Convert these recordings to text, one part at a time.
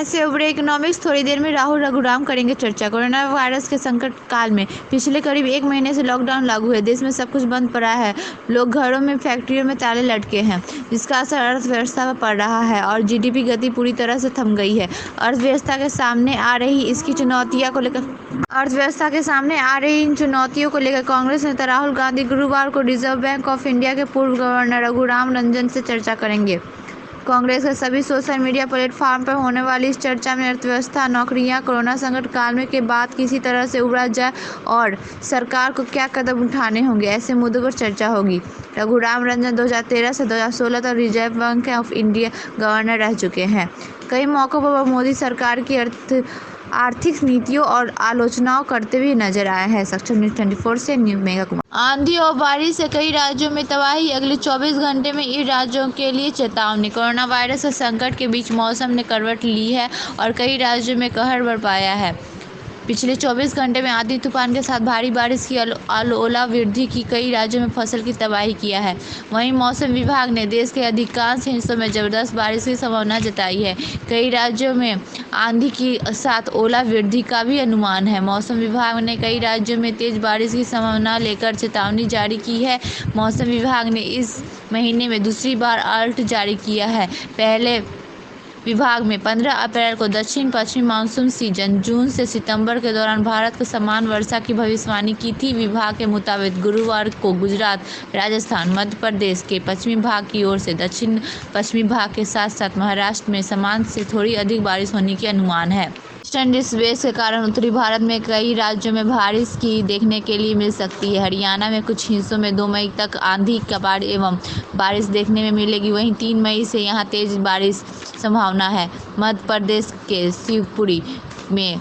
कैसे उभरे इकोनॉमिक्स, थोड़ी देर में राहुल रघुराम करेंगे चर्चा। कोरोना वायरस के संकट काल में पिछले करीब 1 महीने से लॉकडाउन लागू है। देश में सब कुछ बंद पड़ा है। लोग घरों में, फैक्ट्रियों में ताले लटके हैं, जिसका असर अर्थव्यवस्था पर पड़ रहा है और जीडीपी गति पूरी तरह से थम गई है। अर्थव्यवस्था के सामने आ रही इन चुनौतियों को लेकर कांग्रेस नेता राहुल गांधी गुरुवार को रिजर्व बैंक ऑफ इंडिया के पूर्व गवर्नर रघुराम रंजन से चर्चा करेंगे। कांग्रेस के सभी सोशल मीडिया प्लेटफॉर्म पर होने वाली इस चर्चा में अर्थव्यवस्था, नौकरियां, कोरोना संकट काल में के बाद किसी तरह से उबरा जाए और सरकार को क्या कदम उठाने होंगे, ऐसे मुद्दों पर चर्चा होगी। रघुराम रंजन 2013 से 2016 तक reserve bank of India governor रह चुके हैं। कई मौकों पर वह मोदी सरकार की आर्थिक नीतियों और आलोचनाओं करते हुए नजर आए हैं। सक्षम न्यूज़ 24 से मेघा कुमार। आंधी और बारिश से कई राज्यों में तबाही, अगले 24 घंटे में इन राज्यों के लिए चेतावनी। कोरोना वायरस के संकट के बीच मौसम ने करवट ली है और कई राज्यों में कहर बरपाया है। पिछले 24 घंटे में आंधी तूफान के साथ भारी बारिश की ओलावृष्टि की कई राज्यों में फसल की तबाही किया है। वहीं मौसम विभाग ने देश के अधिकांश हिस्सों में जबरदस्त बारिश की संभावना जताई है। कई राज्यों में आंधी के साथ ओलावृष्टि का भी अनुमान है। मौसम विभाग ने कई राज्यों में तेज बारिश की संभावना लेकर चेतावनी जारी की है। मौसम विभाग ने इस महीने में दूसरी बार अलर्ट जारी किया है। पहले विभाग में 15 अप्रैल को दक्षिण पश्चिमी मानसून सीजन जून से सितंबर के दौरान भारत को समान वर्षा की भविष्यवाणी की थी। विभाग के मुताबिक गुरुवार को गुजरात, राजस्थान, मध्य प्रदेश के पश्चिमी भाग की ओर से दक्षिण पश्चिमी भाग के साथ साथ महाराष्ट्र में सामान्य से थोड़ी अधिक बारिश होने की अनुमान है। ईस्टर्न डिस्टर्बेंस के कारण उत्तरी भारत में कई राज्यों में बारिश की देखने के लिए मिल सकती है। हरियाणा में कुछ हिस्सों में 2 मई तक आंधी एवं बारिश देखने में मिलेगी। वहीं 3 मई से यहां तेज बारिश संभावना है। मध्य प्रदेश के शिवपुरी में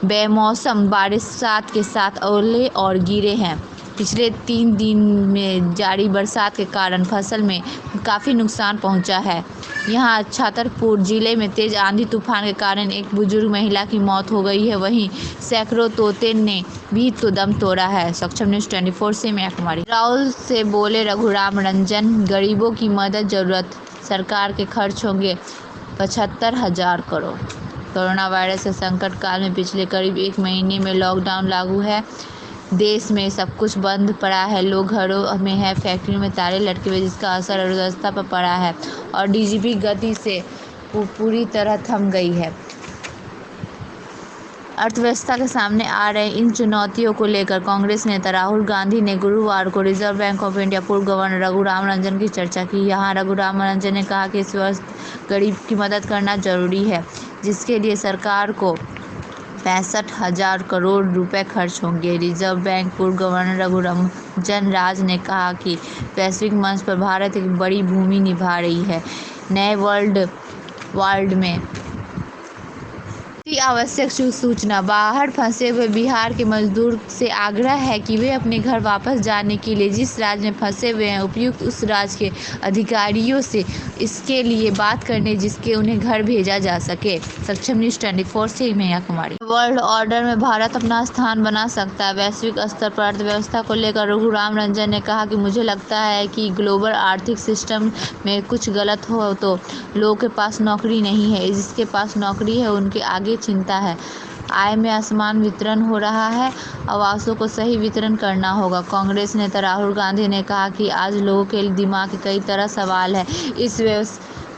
बेमौसम बारिश के साथ ओले और गिरे हैं। पिछले 3 दिन में जारी बरसात के कारण फसल में काफ़ी नुकसान पहुंचा है। यहाँ छतरपुर जिले में तेज आंधी तूफान के कारण एक बुजुर्ग महिला की मौत हो गई है। वहीं सैकड़ों तोते ने भी तो दम तोड़ा है। सक्षम न्यूज़ 24 से मैं कुमारी। राहुल से बोले रघुराम रंजन, गरीबों की मदद जरूरत, सरकार के खर्च होंगे 75,000 करोड़। कोरोना वायरस के संकट काल में पिछले करीब 1 महीने में लॉकडाउन लागू है। देश में सब कुछ बंद पड़ा है। लोग घरों में है, फैक्ट्रियों में ताले लटके हुए, जिसका असर अर्थव्यवस्था पर पड़ा है और जीडीपी गति से पूरी तरह थम गई है। अर्थव्यवस्था के सामने आ रहे इन चुनौतियों को लेकर कांग्रेस नेता राहुल गांधी ने गुरुवार को रिजर्व बैंक ऑफ इंडिया पूर्व गवर्नर रघुराम रंजन की चर्चा की। यहाँ रघुराम रंजन ने कहा कि इस वक्त गरीब की मदद करना जरूरी है, जिसके लिए सरकार को 65,000 करोड़ रुपए खर्च होंगे। रिजर्व बैंक पूर्व गवर्नर रघुराम राज ने कहा कि वैश्विक मंच पर भारत एक बड़ी भूमिका निभा रही है। नए वर्ल्ड में आवश्यक सूचना। बाहर फंसे हुए बिहार के मजदूर से आग्रह है कि वे अपने घर वापस जाने के लिए जिस राज्य में फंसे हुए हैं, उपयुक्त उस राज्य के अधिकारियों से इसके लिए बात करने जिसके उन्हें घर भेजा जा सके। सक्षम न्यूज़ 24 से मैं कुमारी। वर्ल्ड ऑर्डर में भारत अपना स्थान बना सकता है। वैश्विक स्तर पर अर्थव्यवस्था को लेकर रघुराम रंजन ने कहा कि मुझे लगता है कि ग्लोबल आर्थिक सिस्टम में कुछ गलत हो तो लोगों के पास नौकरी नहीं है, जिसके पास नौकरी है उनके आगे चिंता है। आय में असमान वितरण हो रहा है, आवासों को सही वितरण करना होगा। कांग्रेस नेता राहुल गांधी ने कहा कि आज लोगों के दिमाग में कई तरह सवाल है। इस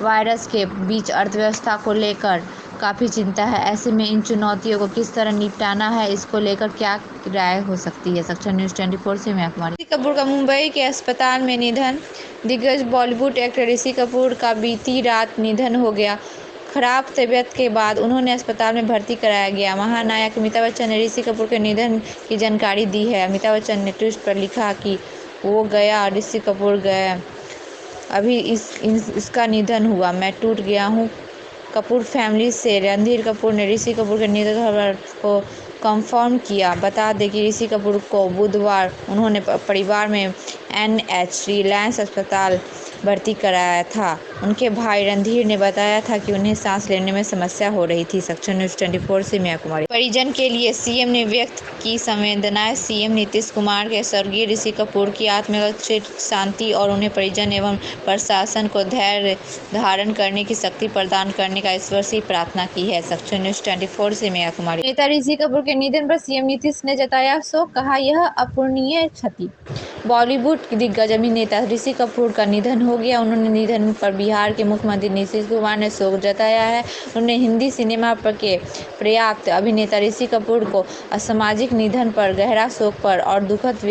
वायरस के बीच अर्थव्यवस्था को लेकर काफ़ी चिंता है। ऐसे में इन चुनौतियों को किस तरह निपटाना है, इसको लेकर क्या राय हो सकती है। सक्षम न्यूज़ 24 से मैं कुमारी। ऋषि कपूर का मुंबई के अस्पताल में निधन। दिग्गज बॉलीवुड एक्टर ऋषि कपूर का बीती रात निधन हो गया। खराब तबीयत के बाद उन्होंने अस्पताल में भर्ती कराया गया। महानायक अमिताभ बच्चन ने ऋषि कपूर के निधन की जानकारी दी है। अमिताभ बच्चन ने ट्वीट पर लिखा कि वो गया, ऋषि कपूर गए, अभी इसका निधन हुआ, मैं टूट गया हूँ। कपूर फैमिली से रणधीर कपूर ने ऋषि कपूर के निधन खबर को कंफर्म किया। बता दें कि ऋषि कपूर को बुधवार उन्होंने परिवार में NH रिलायंस अस्पताल भर्ती कराया था। उनके भाई रणधीर ने बताया था कि उन्हें सांस लेने में समस्या हो रही थी। सक्षम न्यूज़ 24 से मीना कुमारी। परिजन के लिए सीएम ने व्यक्त की संवेदनाएं। सीएम नीतीश कुमार के स्वर्गीय ऋषि कपूर की आत्मा को शांति और उन्हें परिजन एवं प्रशासन को धैर्य धारण करने की शक्ति प्रदान करने का ईश्वर से प्रार्थना की है। सक्षम न्यूज़ 24 से मीना कुमारी। नेता ऋषि कपूर के निधन पर सीएम नीतीश ने जताया शोक, कहा यह अपूरणीय क्षति। बॉलीवुड दिग्गज अभिनेता ऋषि कपूर का निधन हो गया। उन्होंने निधन पर बिहार के मुख्यमंत्री नीतीश कुमार ने शोक जताया है। उन्होंने हिंदी सिनेमा के पर्याप्त अभिनेता ऋषि कपूर को असामाजिक निधन पर गहरा शोक पर और दुखद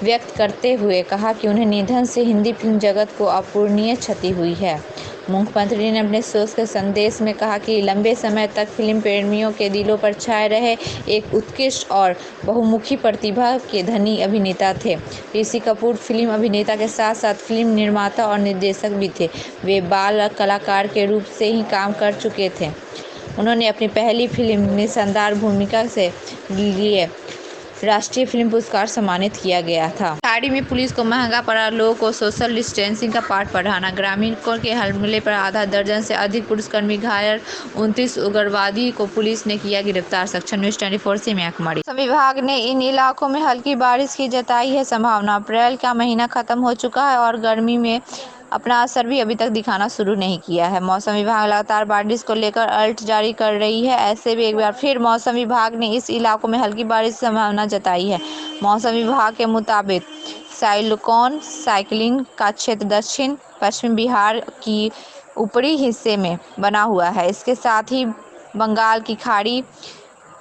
व्यक्त करते हुए कहा कि उन्हें निधन से हिंदी फिल्म जगत को अपूरणीय क्षति हुई है। मुख्यमंत्री ने अपने शोक के संदेश में कहा कि लंबे समय तक फिल्म प्रेमियों के दिलों पर छाए रहे एक उत्कृष्ट और बहुमुखी प्रतिभा के धनी अभिनेता थे। ऋषि कपूर फिल्म अभिनेता के साथ साथ फिल्म निर्माता और निर्देशक भी थे। वे बाल कलाकार के रूप से ही काम कर चुके थे। उन्होंने अपनी पहली फिल्म में शानदार भूमिका से लिए राष्ट्रीय फिल्म पुरस्कार सम्मानित किया गया था। खाड़ी में पुलिस को महंगा पड़ा, लोगों को सोशल डिस्टेंसिंग का पाठ पढ़ाना। ग्रामीणों के हमले पर आधा दर्जन से अधिक पुलिसकर्मी घायल, 29 उग्रवादी को पुलिस ने किया गिरफ्तार। सक्षम न्यूज़ 24 से मीना कुमारी। मौसम विभाग ने इन इलाकों में हल्की बारिश की जताई है संभावना। अप्रैल का महीना खत्म हो चुका है और गर्मी में अपना असर भी अभी तक दिखाना शुरू नहीं किया है। मौसम विभाग लगातार बारिश को लेकर अलर्ट जारी कर रही है। ऐसे में एक बार फिर मौसम विभाग ने इस इलाकों में हल्की बारिश की संभावना जताई है। मौसम विभाग के मुताबिक साइक्लोन का क्षेत्र दक्षिण पश्चिम बिहार की ऊपरी हिस्से में बना हुआ है। इसके साथ ही बंगाल की खाड़ी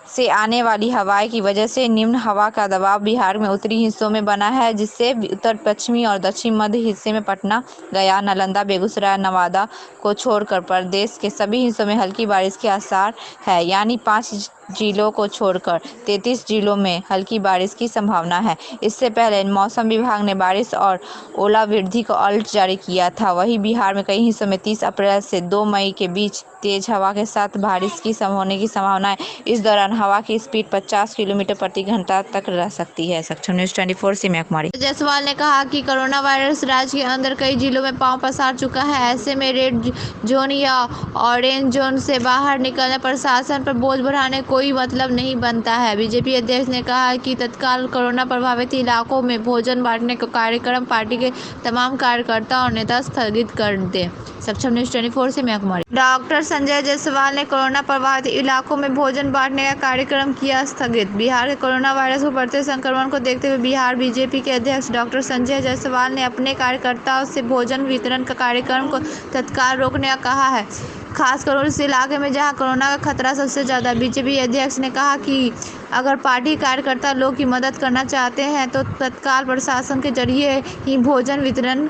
से आने वाली हवाएं की वजह से निम्न हवा का दबाव बिहार में उत्तरी हिस्सों में बना है, जिससे उत्तर पश्चिमी और दक्षिण मध्य हिस्से में पटना, गया, नालंदा, बेगूसराय, नवादा को छोड़कर प्रदेश के सभी हिस्सों में हल्की बारिश के आसार है। यानी 5 जिलों को छोड़कर 33 जिलों में हल्की बारिश की संभावना है। इससे पहले मौसम विभाग ने बारिश और ओलावृष्टि का अलर्ट जारी किया था। वहीं बिहार में कई हिस्सों में 30 अप्रैल से 2 मई के बीच तेज हवा के साथ बारिश की होने की संभावना है। इस दौरान हवा की स्पीड 50 किलोमीटर प्रति घंटा तक रह सकती है। सक्षम न्यूज़ 24 से मीना कुमारी। जायसवाल ने कहा कि कोरोना वायरस राज्य के अंदर कई जिलों में पांव पसार चुका है। ऐसे में रेड जोन या ऑरेंज जोन से बाहर निकलने प्रशासन पर बोझ बढ़ाने कोई मतलब नहीं बनता है। बीजेपी अध्यक्ष ने कहा कि तत्काल कोरोना प्रभावित इलाकों में भोजन बांटने का कार्यक्रम पार्टी के तमाम कार्यकर्ता और नेता स्थगित कर दें। सक्षम न्यूज़ 24 से मीना कुमारी। डॉक्टर संजय जायसवाल ने कोरोना प्रभावित इलाकों में भोजन बांटने का कार्यक्रम किया स्थगित। बिहार के कोरोना वायरस को बढ़ते संक्रमण को देखते हुए बिहार बीजेपी के अध्यक्ष डॉक्टर संजय जायसवाल ने अपने कार्यकर्ताओं से भोजन वितरण का कार्यक्रम को तत्काल रोकने का कहा है, खासकर उस इलाके में जहां कोरोना का खतरा सबसे ज्यादा। बीजेपी अध्यक्ष ने कहा कि अगर पार्टी कार्यकर्ता लोग की मदद करना चाहते हैं तो तत्काल प्रशासन के जरिए ही भोजन वितरण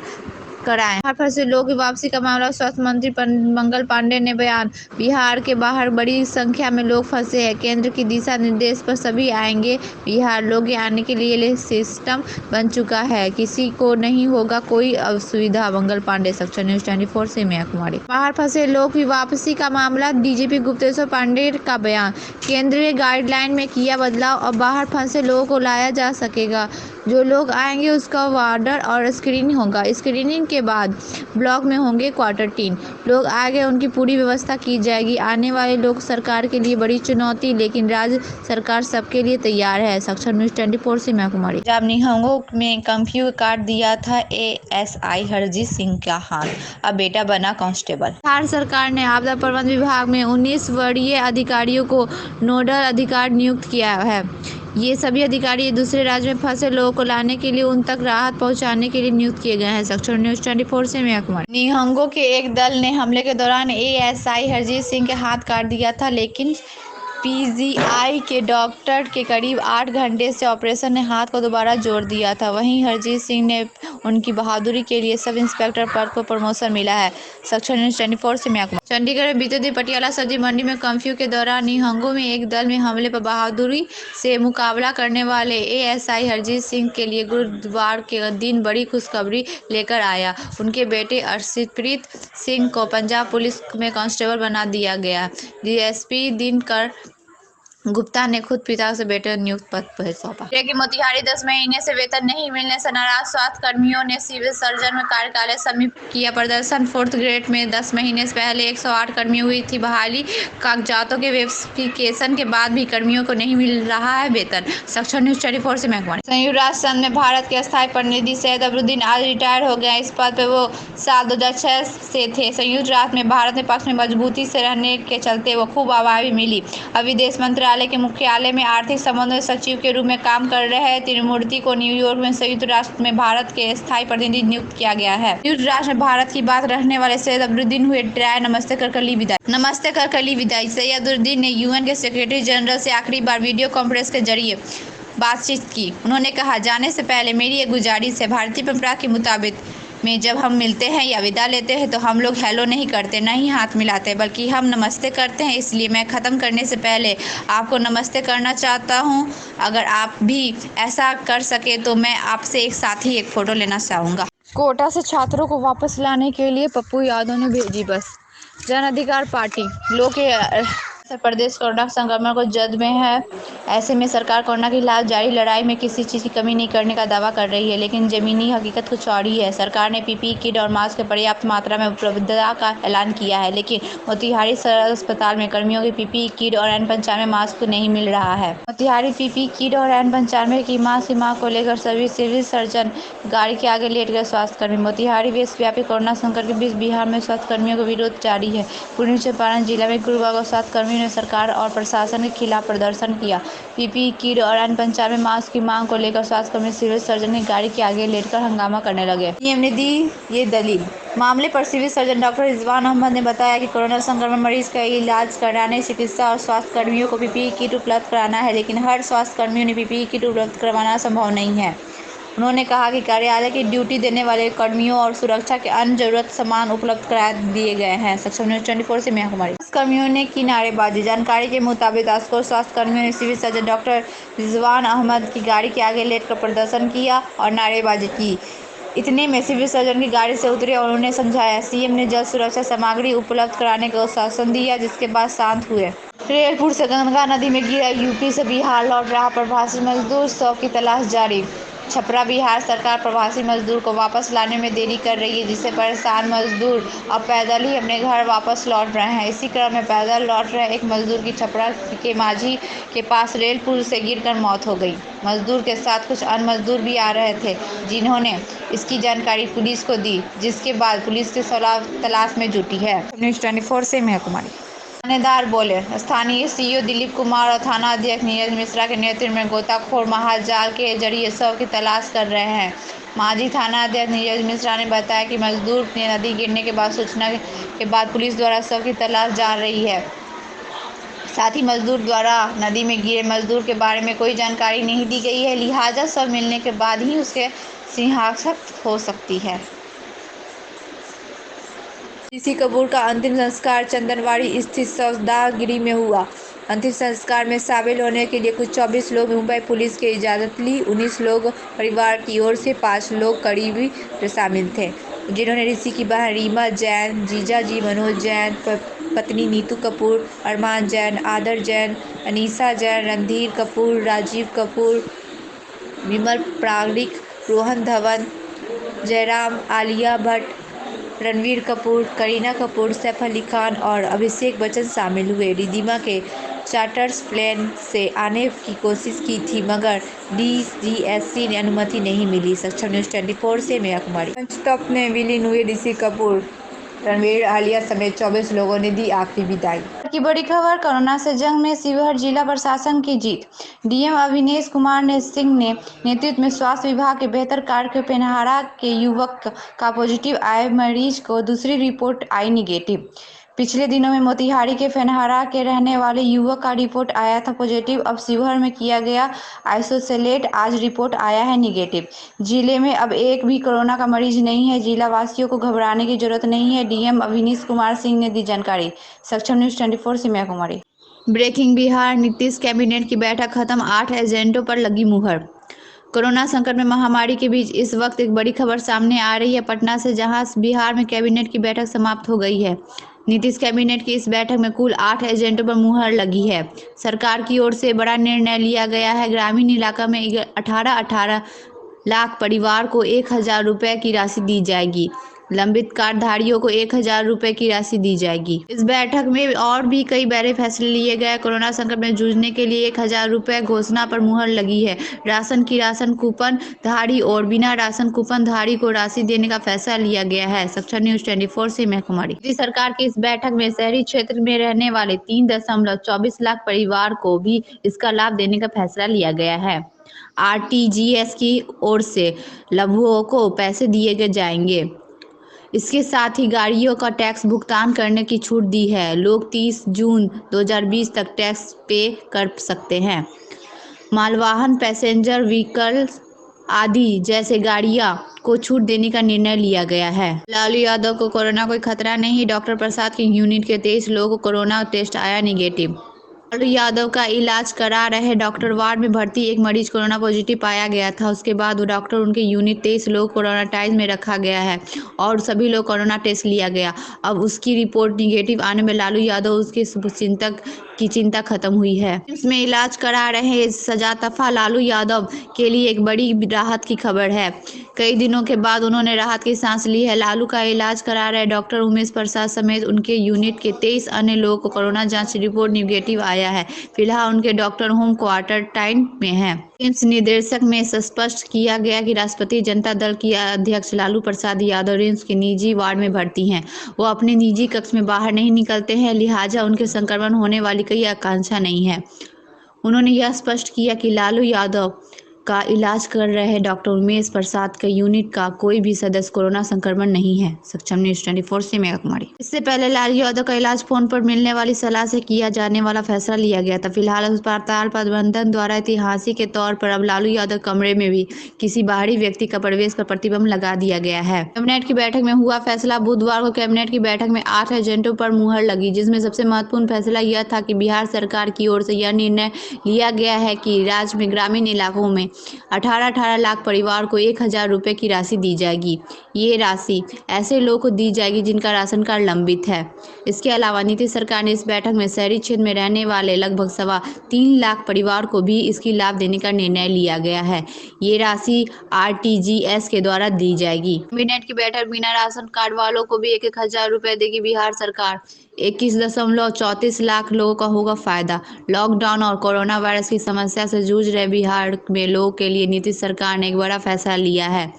कराएं। बाहर फंसे लोगों की वापसी का मामला। स्वास्थ्य मंत्री मंगल पांडे ने बयान। बिहार के बाहर बड़ी संख्या में लोग फंसे हैं। केंद्र की दिशा निर्देश पर सभी आएंगे बिहार। लोग आने के लिए सिस्टम बन चुका है, किसी को नहीं होगा कोई असुविधा। मंगल पांडे। सक्षम न्यूज़ 24 से मीना कुमारी। बाहर फंसे लोग की वापसी का मामला। डीजीपी गुप्तेश्वर पांडे का बयान। केंद्रीय गाइडलाइन में किया बदलाव, अब बाहर फंसे लोगों को लाया जा सकेगा। जो लोग आएंगे उसका वार्डर और स्क्रीनिंग होगा। स्क्रीनिंग के बाद ब्लॉक में होंगे क्वारंटीन। लोग आ गए उनकी पूरी व्यवस्था की जाएगी। आने वाले लोग सरकार के लिए बड़ी चुनौती, लेकिन राज्य सरकार सबके लिए तैयार है। सक्षम न्यूज़ 24 से मीना कुमारी। पंजाब निहंगों में कर्फ्यू काट दिया था एएसआई हरजीत सिंह का हाथ, अब बेटा बना कांस्टेबल। बिहार सरकार ने आपदा प्रबंधन विभाग में 19 वरीय अधिकारियों को नोडल अधिकारी नियुक्त किया है। ये सभी अधिकारी दूसरे राज्य में फंसे लोगों को लाने के लिए उन तक राहत पहुंचाने के लिए नियुक्त किए गए हैं। सक्षम न्यूज़ 24 से मीना कुमारी। निहंगों के एक दल ने हमले के दौरान एएसआई हरजीत सिंह के हाथ काट दिया था, लेकिन पीजीआई के डॉक्टर के करीब 8 घंटे से ऑपरेशन ने हाथ को दोबारा जोड़ दिया था। वहीं हरजीत सिंह ने उनकी बहादुरी के लिए सब इंस्पेक्टर पद पर प्रमोशन मिला है। सक्षम न्यूज़ 24 से मीना कुमारी। चंडीगढ़ में बीते दिन पटियाला सब्जी मंडी में कर्फ्यू के दौरान निहंगों में एक दल में हमले पर बहादुरी से मुकाबला करने वाले एएसआई हरजीत सिंह के लिए गुरुवार के दिन बड़ी खुशखबरी लेकर आया। उनके बेटे अर्षप्रीत सिंह को पंजाब पुलिस में कांस्टेबल बना दिया गया। डीएसपी दिनकर गुप्ता ने खुद पिता से बेटे नियुक्त पद पर सौंपा। लेकिन मोतिहारी 10 महीने से वेतन नहीं मिलने से नाराज स्वास्थ्य कर्मियों ने सिविल सर्जन में कार्यालय समीप किया प्रदर्शन। 4th ग्रेड में 10 महीने से पहले 108 कर्मियों हुई थी बहाली। कागजातों के वेरिफिकेशन के बाद भी कर्मियों को नहीं मिल रहा है वेतन। सक्षम न्यूज 24 से महकमा। संयुक्त राष्ट्र संघ में भारत के अस्थायी प्रतिनिधि सैयद अबरुद्दीन आज रिटायर हो गए। इस पद पर वो साल 2006 से थे। संयुक्त राष्ट्र में भारत के पक्ष में मजबूती से रहने के चलते वो खूब आवाज़ मिली। अब विदेश मंत्रालय के मुख्यालय में आर्थिक संबंधों सचिव के रूप में काम कर रहे हैं। तिरुमूर्ति को न्यूयॉर्क में संयुक्त राष्ट्र में भारत के स्थायी प्रतिनिधि नियुक्त किया गया है। संयुक्त राष्ट्र में भारत की बात रखने वाले सैयद अबरुद्दीन हुए ट्राई नमस्ते कर ली विदाई। सैयद अबरुद्दीन ने यूएन के सेक्रेटरी जनरल से आखिरी बार वीडियो कॉन्फ्रेंस के जरिए बातचीत की। उन्होंने कहा, जाने से पहले मेरी एक गुजारिश है, भारतीय परंपरा के मुताबिक में जब हम मिलते हैं या विदा लेते हैं तो हम लोग हेलो नहीं करते, न ही हाथ मिलाते, बल्कि हम नमस्ते करते हैं। इसलिए मैं ख़त्म करने से पहले आपको नमस्ते करना चाहता हूं। अगर आप भी ऐसा कर सके तो मैं आपसे एक साथ ही एक फ़ोटो लेना चाहूँगा। कोटा से छात्रों को वापस लाने के लिए पप्पू यादव ने भेजी बस। जन अधिकार पार्टी लोग के उत्तर प्रदेश कोरोना संक्रमण को जद में है। ऐसे में सरकार कोरोना के खिलाफ जारी लड़ाई में किसी चीज़ की कमी नहीं करने का दावा कर रही है, लेकिन ज़मीनी हकीकत कुछ और ही है। सरकार ने पीपीई किट और मास्क की पर्याप्त मात्रा में उपलब्धता का ऐलान किया है, लेकिन मोतिहारी सदर अस्पताल में कर्मियों की पीपीई किट और N95 मास्क नहीं मिल रहा है। मोतिहारी पीपीई किट और N95 की मास्क की मांग को लेकर सभी सिविल सर्जन गाड़ी के आगे लेट गए स्वास्थ्यकर्मी। मोतिहारी विश्वव्यापी कोरोना संकट के बीच बिहार में स्वास्थ्यकर्मियों का विरोध जारी है। पूर्वी चंपारण जिला में गुरुवार को स्वास्थ्यकर्मियों ने सरकार और प्रशासन के खिलाफ प्रदर्शन किया। पीपीई किट और N95 मास्क की मांग को लेकर स्वास्थ्यकर्मी सिविल सर्जन की गाड़ी के आगे लेटकर हंगामा करने लगे। सीएम ने दी ये दलील। मामले पर civil surgeon doctor Rizwan Ahmad ने बताया कि कोरोना संक्रमण मरीज का इलाज कराने चिकित्सा और स्वास्थ्य कर्मियों को पीपीई किट उपलब्ध कराना है, लेकिन हर स्वास्थ्य कर्मियों ने पीपीई किट उपलब्ध करवाना संभव नहीं है। उन्होंने कहा कि कार्यालय की ड्यूटी देने वाले कर्मियों और सुरक्षा के अन्य जरूरत सामान उपलब्ध करा दिए गए हैं। सक्षम न्यूज 24 से मैं कुमारी। कर्मियों ने की नारेबाजी। जानकारी के मुताबिक आसकोर स्वास्थ्य कर्मियों ने civil surgeon doctor Rizwan Ahmad की गाड़ी के आगे लेटकर प्रदर्शन किया और नारेबाजी की। इतने में सिविल सर्जन की गाड़ी से उतरे और उन्हें समझाया। सीएम ने जल सुरक्षा सामग्री उपलब्ध कराने का आश्वासन दिया, जिसके बाद शांत हुए। रेलपुर से गंगा नदी में गिरा यूपी से बिहार लौट रहा प्रवासी मजदूर, शव की तलाश जारी। छपरा बिहार सरकार प्रवासी मजदूर को वापस लाने में देरी कर रही है, जिससे परेशान मजदूर अब पैदल ही अपने घर वापस लौट रहे हैं। इसी क्रम में पैदल लौट रहे एक मजदूर की छपरा के माझी के पास रेल पुल से गिरकर मौत हो गई। मजदूर के साथ कुछ अन्य मजदूर भी आ रहे थे, जिन्होंने इसकी जानकारी पुलिस को दी, जिसके बाद पुलिस की तलाश में जुटी है। न्यूज़ 24 से मैं कुमारी। थानेदार बोले। स्थानीय सीईओ दिलीप कुमार और थाना अध्यक्ष नीरज मिश्रा के नेतृत्व में गोताखोर महाजाल के जरिए शव की तलाश कर रहे हैं। मांझी थाना अध्यक्ष नीरज मिश्रा ने बताया कि मजदूर ने नदी गिरने के बाद सूचना के बाद पुलिस द्वारा शव की तलाश जारी रही है। साथ ही मजदूर द्वारा नदी में गिरे मजदूर के बारे में कोई जानकारी नहीं दी गई है, लिहाजा शव मिलने के बाद ही उसके सिंहासक हो सकती है। ऋषि कपूर का अंतिम संस्कार चंदनवाड़ी स्थित सौदागिरी में हुआ। अंतिम संस्कार में शामिल होने के लिए कुछ 24 लोग मुंबई पुलिस की इजाज़त ली। 19 लोग परिवार की ओर से, 5 लोग करीबी शामिल थे, जिन्होंने ऋषि की बहन रीमा जैन, जीजाजी मनोज जैन, पत्नी नीतू कपूर, अरमान जैन, आदर जैन, अनीसा जैन, रणधीर कपूर, राजीव कपूर, विमल प्राणिक, रोहन धवन, जयराम, आलिया भट्ट, रणवीर कपूर, करीना कपूर, सैफ अली खान और अभिषेक बच्चन शामिल हुए। रिद्धिमा के चार्टर्स प्लेन से आने की कोशिश की थी, मगर डीजीएससी ने अनुमति नहीं मिली। सक्षम न्यूज़ 24 से मैं कुमारी। पंचतत्व में विलीन हुए ऋषि कपूर, रणवीर, आलिया समेत 24 लोगों ने दी आखिरी विदाई। की बड़ी खबर, कोरोना से जंग में शिवहर जिला प्रशासन की जीत। डीएम अविनेश कुमार सिंह ने नेतृत्व में स्वास्थ्य विभाग के बेहतर कार्य के पेनहारा के युवक का पॉजिटिव आए मरीज को दूसरी रिपोर्ट आई निगेटिव। पिछले दिनों में मोतिहारी के फेनहारा के रहने वाले युवक का रिपोर्ट आया था पॉजिटिव। अब शिवहर में किया गया आइसोलेट, आज रिपोर्ट आया है निगेटिव। जिले में अब एक भी कोरोना का मरीज नहीं है। जिला वासियों को घबराने की जरूरत नहीं है, डीएम अविनेश कुमार सिंह ने दी जानकारी। सक्षम न्यूज़ 24 से मैं कुमारी। ब्रेकिंग, बिहार नीतीश कैबिनेट की बैठक खत्म, 8 एजेंडों पर लगी मुहर। कोरोना संकट में महामारी के बीच इस वक्त एक बड़ी खबर सामने आ रही है पटना से, जहां बिहार में कैबिनेट की बैठक समाप्त हो गई है। नीतीश कैबिनेट की इस बैठक में कुल 8 एजेंडों पर मुहर लगी है। सरकार की ओर से बड़ा निर्णय लिया गया है। ग्रामीण इलाका में 18 लाख परिवार को 1,000 रुपये की राशि दी जाएगी। लंबित कार्डधारियों को 1,000 रुपये की राशि दी जाएगी। इस बैठक में और भी कई बड़े फैसले लिए गए। कोरोना संकट में जूझने के लिए 1,000 रुपये घोषणा पर मुहर लगी है। राशन कूपन धारी और बिना राशन कूपन धारी को राशि देने का फैसला लिया गया है। सक्षम न्यूज 24 से मैं कुमारी। मोदी सरकार की इस बैठक में शहरी क्षेत्र में रहने वाले 3.24 लाख परिवार को भी इसका लाभ देने का फैसला लिया गया है। आरटीजीएस की ओर से लघुओं को पैसे दिए जाएंगे। इसके साथ ही गाड़ियों का टैक्स भुगतान करने की छूट दी है। लोग 30 जून 2020 तक टैक्स पे कर सकते हैं। मालवाहन, पैसेंजर व्हीकल्स आदि जैसे गाड़ियां को छूट देने का निर्णय लिया गया है। लालू यादव को कोरोना कोई खतरा नहीं। डॉक्टर प्रसाद की यूनिट के 23 लोगों को कोरोना टेस्ट आया निगेटिव। लालू यादव का इलाज करा रहे डॉक्टर वार्ड में भर्ती एक मरीज कोरोना पॉजिटिव पाया गया था। उसके बाद वो डॉक्टर उनके यूनिट 23 लोग कोरोनाटाइज में रखा गया है और सभी लोग कोरोना टेस्ट लिया गया। अब उसकी रिपोर्ट निगेटिव आने में लालू यादव उसके चिंतक की चिंता खत्म हुई है। इसमें इलाज करा रहे सजातफा लालू यादव के लिए एक बड़ी राहत की खबर है। कई दिनों के बाद उन्होंने राहत की सांस ली है। लालू का इलाज करा रहे डॉक्टर उमेश प्रसाद समेत उनके यूनिट के 23 अन्य लोगों को कोरोना जांच रिपोर्ट निगेटिव आया है। फिलहाल उनके डॉक्टर होम क्वारंटाइन में हैं। एम्स निदेशक में स्पष्ट किया गया कि राष्ट्रपति जनता दल की अध्यक्ष लालू प्रसाद यादव रिम्स के निजी वार्ड में भर्ती हैं। वो अपने निजी कक्ष में बाहर नहीं निकलते हैं, लिहाजा उनके संक्रमण होने वाली कोई आशंका नहीं है। उन्होंने यह स्पष्ट किया कि लालू यादव का इलाज कर रहे डॉक्टर उमेश प्रसाद के यूनिट का कोई भी सदस्य कोरोना संक्रमण नहीं है। सक्षम न्यूज 24 से मैं कुमारी। इससे पहले लालू यादव का इलाज फोन पर मिलने वाली सलाह से किया जाने वाला फैसला लिया गया था। फिलहाल अस्पताल प्रबंधन द्वारा ऐतिहासिक के तौर पर अब लालू यादव कमरे में भी किसी बाहरी व्यक्ति का प्रवेश पर प्रतिबंध लगा दिया गया है। कैबिनेट की बैठक में हुआ फैसला। बुधवार को कैबिनेट की बैठक में 8 एजेंडों पर मुहर लगी, जिसमें सबसे महत्वपूर्ण फैसला यह था कि बिहार सरकार की ओर से यह निर्णय लिया गया है कि राज्य में ग्रामीण इलाकों में 18 लाख परिवार को 1,000 रुपये की राशि दी जाएगी। ये राशि ऐसे लोगों को दी जाएगी जिनका राशन कार्ड लंबित है। इसके अलावा नीतीश सरकार ने इस बैठक में शहरी क्षेत्र में रहने वाले लगभग 3.25 लाख परिवार को भी इसकी लाभ देने का निर्णय लिया गया है। ये राशि आरटीजीएस के द्वारा दी जाएगी। कैबिनेट की बैठक बिना राशन कार्ड वालों को भी 1,000 रुपये देगी बिहार सरकार। 21.34 लाख लोगों का होगा फायदा। लॉकडाउन और कोरोना वायरस की समस्या से जूझ रहे बिहार में लोगों के लिए नीतीश सरकार ने एक बड़ा फैसला लिया है।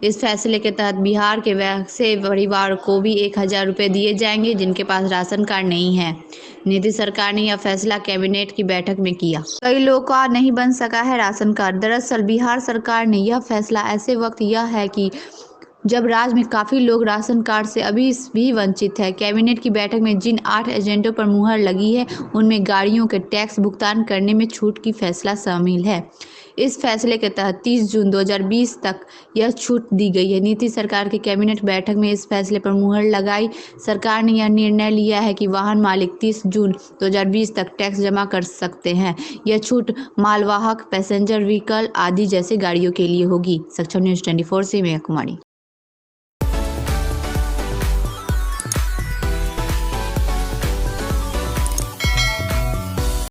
इस फैसले के तहत बिहार के वैसे परिवार को भी 1,000 रुपये दिए जाएंगे जिनके पास राशन कार्ड नहीं है। नीतीश सरकार ने यह फैसला कैबिनेट की बैठक में किया। कई लोगों का नहीं बन सका है राशन कार्ड। दरअसल बिहार सरकार ने यह फैसला ऐसे वक्त यह है कि जब राज्य में काफ़ी लोग राशन कार्ड से अभी भी वंचित है। कैबिनेट की बैठक में जिन 8 एजेंडों पर मुहर लगी है उनमें गाड़ियों के टैक्स भुगतान करने में छूट की फैसला शामिल है। इस फैसले के तहत 30 जून 2020 तक यह छूट दी गई है। नीतीश सरकार की कैबिनेट बैठक में इस फैसले पर मुहर लगाई। सरकार ने यह निर्णय लिया है कि वाहन मालिक 30 जून 2020 तक टैक्स जमा कर सकते हैं। यह छूट मालवाहक, पैसेंजर व्हीकल आदि जैसे गाड़ियों के लिए होगी। सक्षम न्यूज 24 से मैं कुमारी।